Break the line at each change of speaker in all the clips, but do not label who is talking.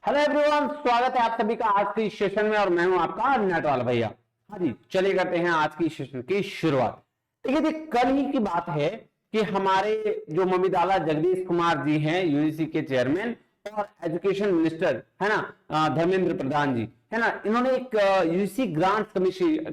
Hello everyone, स्वागत है आप सभी का आज के सेशन में और मैं हूं आपका नेट वाला भैया। हाँ जी, चलिए करते हैं आज की सेशन की शुरुआत। देखिए जी, कल ही की बात है कि हमारे जो ममिदाला जगदीश कुमार जी हैं, यूजीसी के चेयरमैन और एजुकेशन मिनिस्टर है ना, धर्मेंद्र प्रधान जी है ना, इन्होंने एक यूजीसी ग्रांट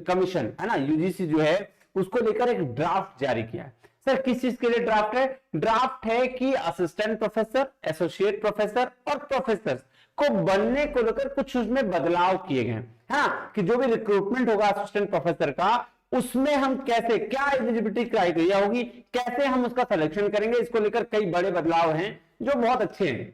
कमीशन है ना, यूजीसी जो है उसको लेकर एक ड्राफ्ट जारी किया है। सर किस चीज के लिए ड्राफ्ट है? ड्राफ्ट है कि असिस्टेंट प्रोफेसर, एसोसिएट प्रोफेसर और प्रोफेसर को बनने को लेकर कुछ उसमें बदलाव किए गए हैं। हाँ, कि जो भी रिक्रूटमेंट होगा असिस्टेंट प्रोफेसर का, उसमें हम कैसे, क्या एलिजिबिलिटी क्राइटेरिया होगी, कैसे हम उसका सिलेक्शन करेंगे, इसको लेकर कई बड़े बदलाव हैं जो बहुत अच्छे हैं।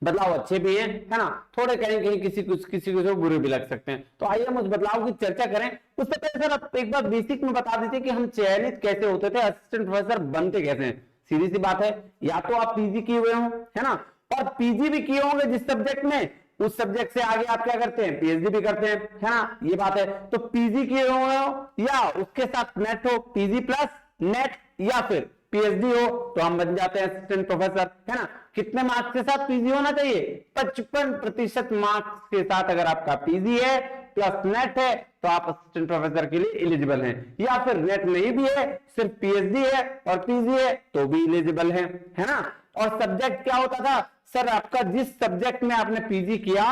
बदलाव अच्छे भी हैं है ना, थोड़े कहीं कहीं किसी को तो बुरे भी लग सकते हैं। तो आइए हम उस बदलाव की चर्चा करें। उससे पहले सर आप एक बार बेसिक में बता दीजिए कि हम चयनित कैसे होते थे, असिस्टेंट प्रोफेसर बनते कैसे हैं। सीधी सी बात है, या तो आप पीजी किए हुए हो है ना, और पीजी भी किए होंगे जिस सब्जेक्ट में, उस सब्जेक्ट से आगे आप क्या करते हैं, पीएचडी भी करते हैं है ना, ये बात है। तो पीजी किए हुए हो या उसके साथ नेट हो, पीजी प्लस नेट, या फिर पीएचडी हो, तो हम बन जाते हैं असिस्टेंट प्रोफेसर है ना। कितने मार्क्स के साथ पीजी होना चाहिए? 55% मार्क्स के साथ अगर आपका पीजी है प्लस नेट है तो आप असिस्टेंट प्रोफेसर के लिए एलिजिबल हैं। या फिर नेट नहीं भी है, सिर्फ पीएचडी है और पीजी है तो भी एलिजिबल है ना। और सब्जेक्ट क्या होता था सर? आपका जिस सब्जेक्ट में आपने पीजी किया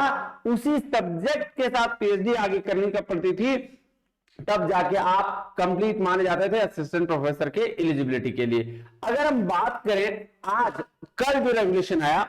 उसी सब्जेक्ट के साथ पीएचडी आगे करने का पड़ती थी, तब जाके आप कंप्लीट माने जाते थे असिस्टेंट प्रोफेसर के एलिजिबिलिटी के लिए। अगर हम बात करें आज कल जो रेगुलेशन आया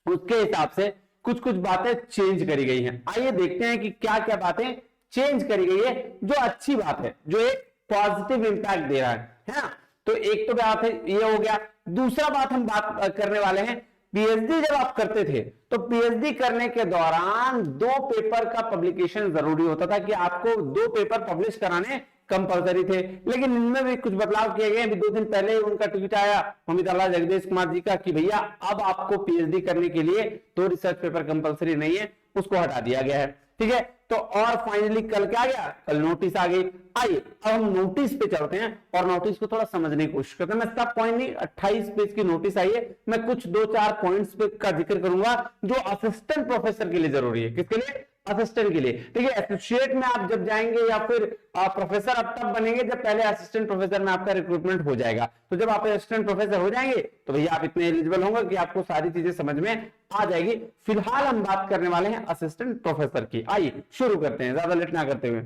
उसके हिसाब से कुछ कुछ बातें चेंज करी गई हैं। आइए देखते हैं कि क्या क्या बातें चेंज करी गई है जो अच्छी बात है, जो एक पॉजिटिव इंपैक्ट दे रहा है ना। तो एक तो बात है ये हो गया। दूसरा बात हम बात करने वाले हैं, पीएचडी जब आप करते थे तो पीएचडी करने के दौरान 2 पेपर का पब्लिकेशन जरूरी होता था कि आपको 2 पेपर पब्लिश कराने कंपलसरी थे। लेकिन इनमें भी कुछ बदलाव किए गए। अभी 2 दिन पहले उनका ट्वीट आया ममिदाला जगदीश कुमार जी का कि भैया अब आपको पीएचडी करने के लिए 2 रिसर्च पेपर कंपलसरी नहीं है, उसको हटा दिया गया है। ठीक है, तो और फाइनली कल क्या गया? कल नोटिस आ गई। आइए अब हम नोटिस पे चलते हैं और नोटिस को थोड़ा समझने की कोशिश करते हैं। मैं सब पॉइंट नहीं, 28 पेज की नोटिस आई है, मैं कुछ 2-4 पॉइंट्स पे का जिक्र करूंगा जो असिस्टेंट प्रोफेसर के लिए जरूरी है। किसके लिए? असिस्टेंट के लिए। ठीक है, एसोसिएट में आप जब जाएंगे या फिर प्रोफेसर आप तब बनेंगे जब पहले असिस्टेंट प्रोफेसर में आपका रिक्रूटमेंट हो जाएगा। तो जब आप असिस्टेंट प्रोफेसर हो जाएंगे तो भैया आप इतने एलिजिबल होंगे कि आपको सारी चीजें समझ में आ जाएगी। फिलहाल हम बात करने वाले हैं असिस्टेंट प्रोफेसर की। आइए शुरू करते हैं, ज्यादा लेट ना करते हुए,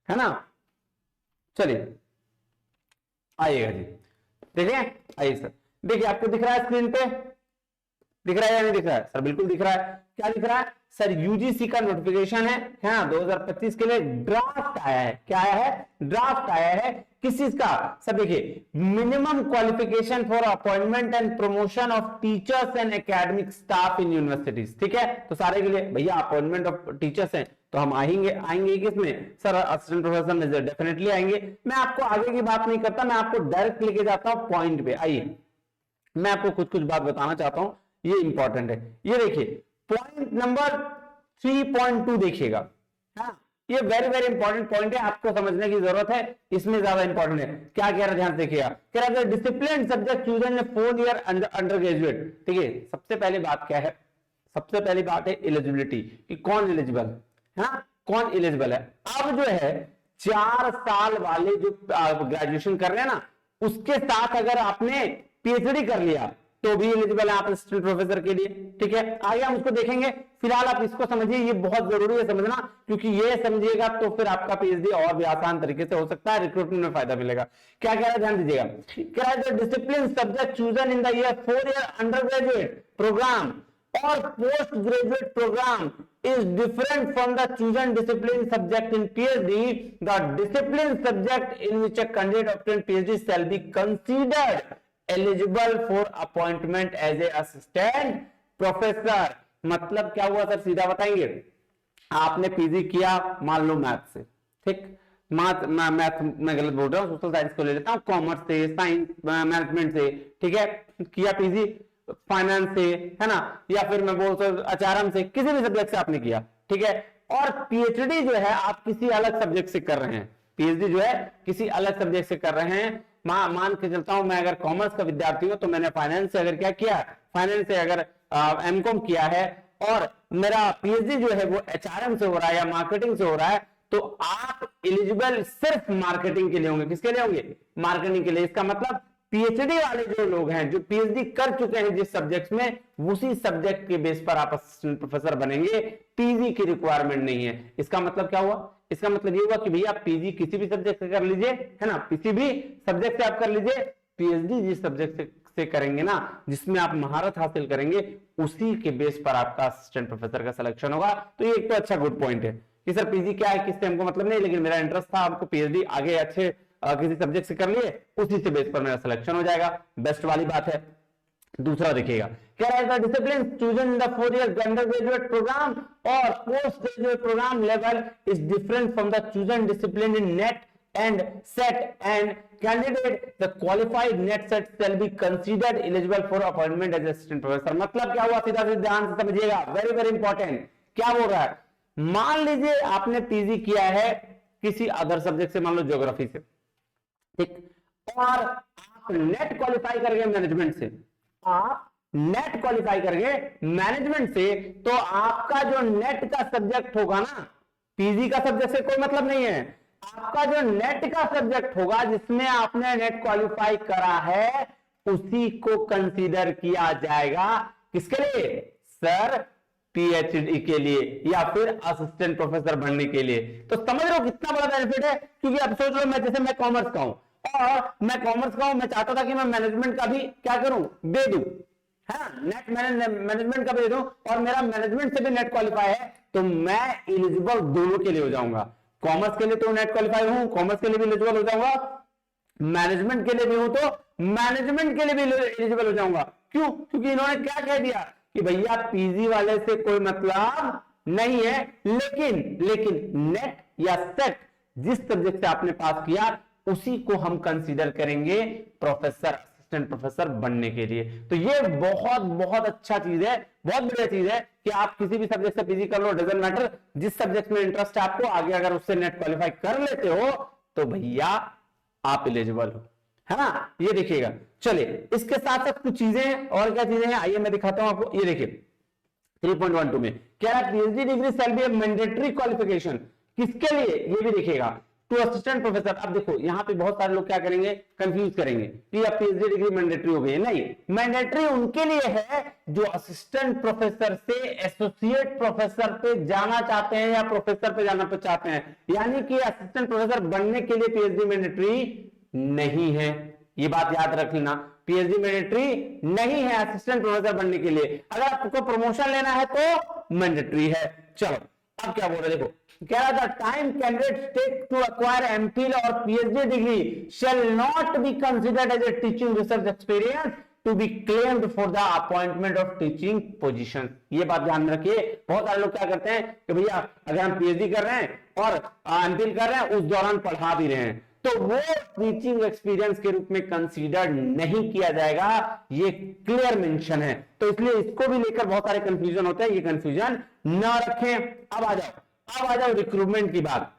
है ना। चलिए आइएगा जी, देखिए आइए सर, देखिए आपको दिख रहा है स्क्रीन पे, दिख रहा है या नहीं दिख रहा है? सर बिल्कुल दिख रहा है। क्या दिख रहा है सर? यूजीसी का नोटिफिकेशन है ना, 2025 के लिए ड्राफ्ट आया है। क्या आया है? ड्राफ्ट आया है। किस चीज का? सर देखिए, minimum qualification for appointment and promotion of teachers and academic staff in universities. ठीक है, तो सारे के लिए भैया अपॉइंटमेंट ऑफ टीचर्स हैं तो हम आएंगे किसमें सर? असिस्टेंट प्रोफेसर में डेफिनेटली आएंगे। मैं आपको आगे की बात नहीं करता, मैं आपको डायरेक्ट लेके जाता हूं पॉइंट पे। आइए मैं आपको कुछ कुछ बात बताना चाहता हूं, ये इंपॉर्टेंट है। ये देखिए पॉइंट नंबर 3.2 देखिएगा, हाँ ये वेरी वेरी इंपॉर्टेंट पॉइंट है, आपको समझने की जरूरत है, इसमें ज्यादा इंपॉर्टेंट है। क्या कह रहा है ध्यान से देखिएगा, कह रहा है discipline subject chosen 4 year under graduate. ठीक है, सबसे पहली बात क्या है? सबसे पहली बात है एलिजिबिलिटी, कि कौन एलिजिबल है, हाँ कौन एलिजिबल है। अब जो है 4 साल वाले जो ग्रेजुएशन कर रहे हैं ना, उसके साथ अगर आपने पीएचडी कर लिया तो भी एलिजिबल है आप असिस्टेंट प्रोफेसर के लिए। ठीक है, आगे हम उसको देखेंगे। फिलहाल आप इसको समझिए, ये बहुत जरूरी है समझना, क्योंकि ये समझिएगा तो फिर आपका पीएचडी और भी आसान तरीके से हो सकता है, रिक्रूटमेंट में फायदा मिलेगा। क्या कह रहा है ध्यान दीजिएगा, कह रहा है discipline subject chosen in the year 4 year under graduate program or postgraduate program is different from the chosen discipline subject in PhD. The discipline subject in which a candidate obtained PhD shall be considered eligible for appointment as a assistant professor. मतलब क्या हुआ sir? सीधा बताएंगे, आपने PG किया मान लो math से, ठीक, मैथ मैं गलत बोल रहा हूँ, सोशल साइंस को ले लेता हूँ, कॉमर्स से, साइंस मैनेजमेंट से, ठीक है, किया पीजी फाइनेंस से, है ना, या फिर मैं बोल सकता एचआरएम से, किसी भी सब्जेक्ट से आपने किया, ठीक है, और पीएचडी जो है आप किसी अलग सब्जेक्ट से कर रहे हैं, पीएचडी जो है किसी अलग सब्जेक्ट से कर रहे हैं। मान के चलता हूं मैं अगर कॉमर्स का विद्यार्थी हूं तो मैंने फाइनेंस से अगर क्या किया, फाइनेंस से अगर एमकॉम किया है और मेरा पीएचडी जो है वो एचआरएम से हो रहा है या मार्केटिंग से हो रहा है, तो आप एलिजिबल सिर्फ मार्केटिंग के लिए होंगे। किसके लिए होंगे? मार्केटिंग के लिए। इसका मतलब पीएचडी वाले जो लोग हैं, जो पीएचडी कर चुके हैं जिस सब्जेक्ट में, उसी सब्जेक्ट के बेस पर आप असिस्टेंट प्रोफेसर बनेंगे, पीजी की रिक्वायरमेंट नहीं है। इसका मतलब क्या हुआ? इसका मतलब ये हुआ कि भैया पीजी किसी भी सब्जेक्ट से कर लीजिए, है ना, किसी भी सब्जेक्ट से आप कर लीजिए, पीएचडी जिस सब्जेक्ट से करेंगे ना, जिसमें आप महारत हासिल करेंगे, उसी के बेस पर आपका असिस्टेंट प्रोफेसर का सिलेक्शन होगा। तो ये एक तो अच्छा गुड पॉइंट है कि सर पीजी क्या है, किससे हमको मतलब नहीं, लेकिन मेरा इंटरेस्ट था, हमको पीएचडी आगे अच्छे किसी सब्जेक्ट से कर लिए, उसी से बेस पर मेरा सिलेक्शन हो जाएगा। बेस्ट वाली बात है। दूसरा देखिएगा, कह रहा है discipline chosen in the 4 year under graduate program और post graduate program level is different from the chosen discipline in NET and set and candidate the qualified net set shall be considered eligible for appointment as assistant professor। मतलब क्या हुआ? सीधा से ध्यान से समझिएगा, very very important. क्या बोल रहा है? मान लीजिए आपने पीजी किया है किसी अदर सब्जेक्ट से, मान लो ज्योग्राफी से, ठीक, और आप नेट क्वालिफाई कर गए मैनेजमेंट से, आप नेट क्वालिफाई कर गए मैनेजमेंट से, तो आपका जो नेट का सब्जेक्ट होगा ना, पीजी का सब्जेक्ट से कोई मतलब नहीं है, आपका जो नेट का सब्जेक्ट होगा जिसमें आपने नेट क्वालिफाई करा है, उसी को कंसीडर किया जाएगा। किसके लिए? सर पीएचडी के लिए या फिर असिस्टेंट प्रोफेसर बनने के लिए। तो समझ रहे हो कितना बड़ा बेनिफिट है? क्योंकि अब सोच लो, मैं जैसे मैं कॉमर्स का हूं, और मैं कॉमर्स का हूं, मैं चाहता था कि मैं मैनेजमेंट का भी क्या करूं, दे दूं, है ना, नेट मैनेजमेंट का भी दे दूं, और मेरा मैनेजमेंट से भी नेट क्वालिफाई है, तो मैं एलिजिबल दोनों के लिए हो जाऊंगा। कॉमर्स के लिए तो नेट क्वालिफाई हूं, कॉमर्स के लिए भी एलिजिबल हो जाऊंगा, मैनेजमेंट के लिए भी हूं तो मैनेजमेंट के लिए भी एलिजिबल हो जाऊंगा। क्यों? क्योंकि इन्होंने क्या कह दिया कि भैया पीजी वाले से कोई मतलब नहीं है, लेकिन नेट या सेट जिस सब्जेक्ट से आपने पास किया, उसी को हम कंसीडर करेंगे प्रोफेसर, असिस्टेंट प्रोफेसर बनने के लिए। तो ये बहुत बहुत अच्छा चीज है, बहुत बढ़िया चीज है कि आप किसी भी सब्जेक्ट से पीजी कर लो, डजंट मैटर, जिस सब्जेक्ट में इंटरेस्ट है आपको, आगे अगर उससे नेट क्वालिफाई कर लेते हो तो भैया आप एलिजिबल हो, है ना। ये देखिएगा। चलिए, इसके साथ साथ कुछ चीजें और, क्या चीजें हैं आइए मैं दिखाता हूं आपको। ये देखिए 3.12 में क्या है, PhD degree shall be A mandatory qualification. किसके लिए? ये भी देखिएगा, टू असिस्टेंट प्रोफेसर। अब देखो यहां पे बहुत सारे लोग क्या करेंगे, कंफ्यूज करेंगे कि अब पीएचडी डिग्री मैंडेटरी हो गई। नहीं, मैंडेटरी उनके लिए है जो असिस्टेंट प्रोफेसर से एसोसिएट प्रोफेसर पे जाना चाहते हैं या प्रोफेसर पे जाना चाहते हैं। यानी कि असिस्टेंट प्रोफेसर बनने के लिए पीएचडी मैंडेटरी नहीं है, ये बात याद रख लेना। पीएचडी मैंडेटरी नहीं है असिस्टेंट प्रोफेसर बनने के लिए। अगर आपको प्रमोशन लेना है तो मैंडेटरी है। चलो अब क्या बोल रहे, देखो कह रहा था time candidates take to acquire MPhil और PhD degree shall not be considered as a teaching research experience to be claimed for the appointment of teaching position. ये बात ध्यान रखिए। बहुत सारे लोग क्या करते हैं कि भैया अगर हम पीएचडी कर रहे हैं और एमफिल कर रहे हैं, उस दौरान पढ़ा भी रहे हैं, तो वो टीचिंग एक्सपीरियंस के रूप में कंसीडर नहीं किया जाएगा। ये क्लियर मेंशन है, तो इसलिए इसको भी लेकर बहुत सारे कंफ्यूजन होते हैं, ये कंफ्यूजन ना रखें। अब आ जाओ रिक्रूटमेंट की बात,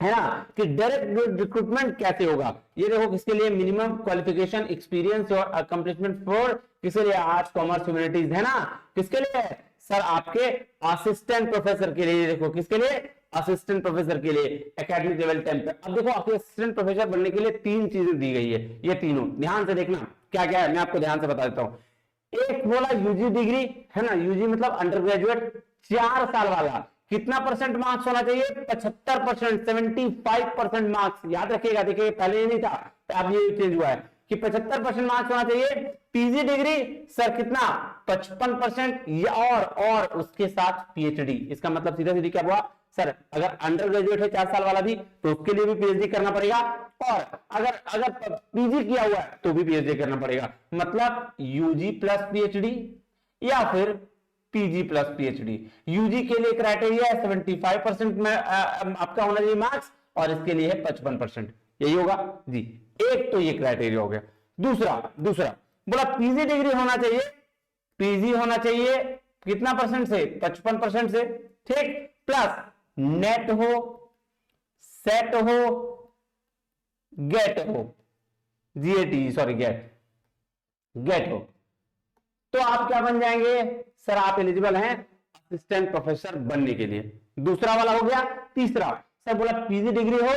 है ना, कि डायरेक्ट रिक्रूटमेंट कैसे होगा। ये देखो किसके लिए, मिनिमम क्वालिफिकेशन एक्सपीरियंस और अकम्प्लिशमेंट फॉर, किसके लिए, आर्ट्स कॉमर्स ह्यूमैनिटीज, है ना। किसके लिए है सर? आपके असिस्टेंट प्रोफेसर के लिए। देखो किसके लिए, असिस्टेंट प्रोफेसर के लिए, एकेडमिक लेवल 10 पे। अब देखो आपके असिस्टेंट प्रोफेसर बनने के लिए 3 चीजें दी गई है, ये तीनों ध्यान से देखना क्या क्या है, मैं आपको ध्यान से बता देता हूं। एक बोला यूजी डिग्री, है ना, यूजी मतलब अंडर ग्रेजुएट 4 साल वाला। कितना परसेंट मार्क्स होना चाहिए? 75%, 75% मार्क्स। याद रखिएगा, देखिए पहले ये नहीं था, अब ये चेंज हुआ है कि 75% मार्क्स होना चाहिए। पीजी डिग्री सर कितना, 55%, और उसके साथ पीएचडी। इसका मतलब सीधा सीधी क्या हुआ सर, अगर अंडर ग्रेजुएट है 4 साल वाला भी, तो उसके लिए भी पीएचडी करना पड़ेगा, और अगर पीजी किया हुआ है तो भी पीएचडी करना पड़ेगा। मतलब यूजी प्लस पीएचडी या फिर पीजी प्लस पीएचडी। यूजी के लिए क्राइटेरिया है 75% में आपका होना चाहिए मार्क्स, और इसके लिए है 55%। यही होगा जी। एक तो ये क्राइटेरिया हो गया। दूसरा बोला पीजी डिग्री होना चाहिए, पीजी होना चाहिए कितना परसेंट से, 55% से, ठीक, प्लस नेट हो, सेट हो, गेट हो, जीएटी सॉरी गेट हो, तो आप क्या बन जाएंगे सर, आप एलिजिबल हैं असिस्टेंट प्रोफेसर बनने के लिए। दूसरा वाला हो गया। तीसरा सर बोला पीजी डिग्री हो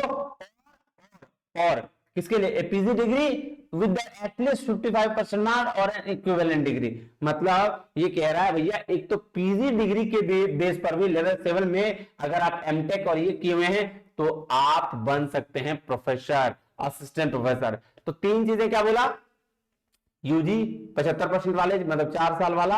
और किसके लिए, PG degree with at least 55% mark और एन इक्विवेलेंट डिग्री। मतलब ये कह रहा है भैया एक तो पीजी डिग्री के बेस पर भी लेवल 7 में अगर आप एमटेक और ये किए हुए हैं तो आप बन सकते हैं प्रोफेसर, असिस्टेंट प्रोफेसर। तो तीन चीजें क्या बोला, यूजी 75% वाले मतलब 4 साल वाला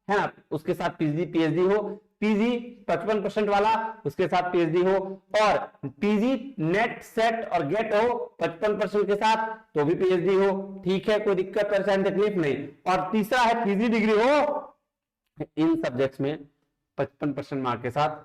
है ना, उसके साथ पीजी पीएचडी हो, पीजी 55% वाला उसके साथ पीएचडी हो, और पीजी नेट सेट और गेट हो 55% के साथ तो भी पीएचडी हो। ठीक है, कोई दिक्कत परेशानी तकलीफ नहीं। और तीसरा है पीजी डिग्री हो इन सब्जेक्ट्स में 55% मार्क के साथ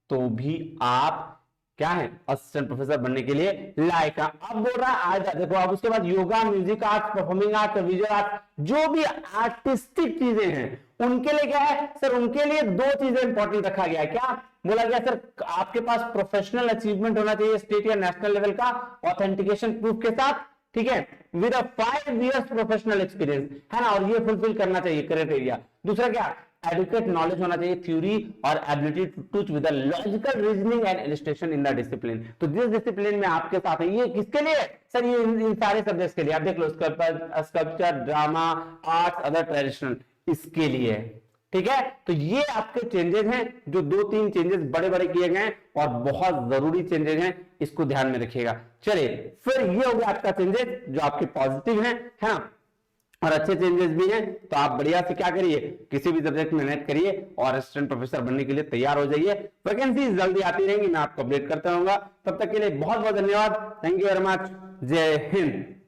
तो भी आप क्या है, असिस्टेंट प्रोफेसर बनने के लिए लायक है। अब बोल रहा है आज देखो, अब उसके बाद yoga, music arts, performing arts, visual arts, जो भी आर्टिस्टिक चीजें हैं उनके लिए क्या है सर, उनके लिए दो चीजें इंपॉर्टेंट रखा गया है। क्या बोला गया सर, आपके पास प्रोफेशनल अचीवमेंट होना चाहिए स्टेट या नेशनल लेवल का ऑथेंटिकेशन प्रूफ के साथ, ठीक है, with a 5 years professional experience, है ना, और ये फुलफिल करना चाहिए क्राइटेरिया। दूसरा क्या, एडुकेट नॉलेज होना चाहिए, थ्योरी और ability to teach with logical reasoning and illustration in the discipline. तो जिस डिसिप्लिन में आपके साथ है, ये किसके लिए सर, ये इन सारे सब्जेक्ट्स के लिए। आप देख लो, sculpture, drama, arts, other traditional, इसके लिए। ठीक है, तो ये आपके चेंजेस हैं, जो 2-3 चेंजेस बड़े बड़े किए गए और बहुत जरूरी चेंजेस हैं, इसको ध्यान में रखिएगा। चलिए फिर ये हो गया आपका चेंजेस जो आपके पॉजिटिव हैं, है ना, और अच्छे चेंजेस भी हैं। तो आप बढ़िया से क्या करिए, किसी भी सब्जेक्ट में मेहनत करिए और असिस्टेंट प्रोफेसर बनने के लिए तैयार हो जाइए। वैकेंसी जल्दी आती रहेंगी, मैं आपको अपडेट करता रहूंगा। तब तक के लिए बहुत बहुत धन्यवाद। Thank you very much. जय हिंद।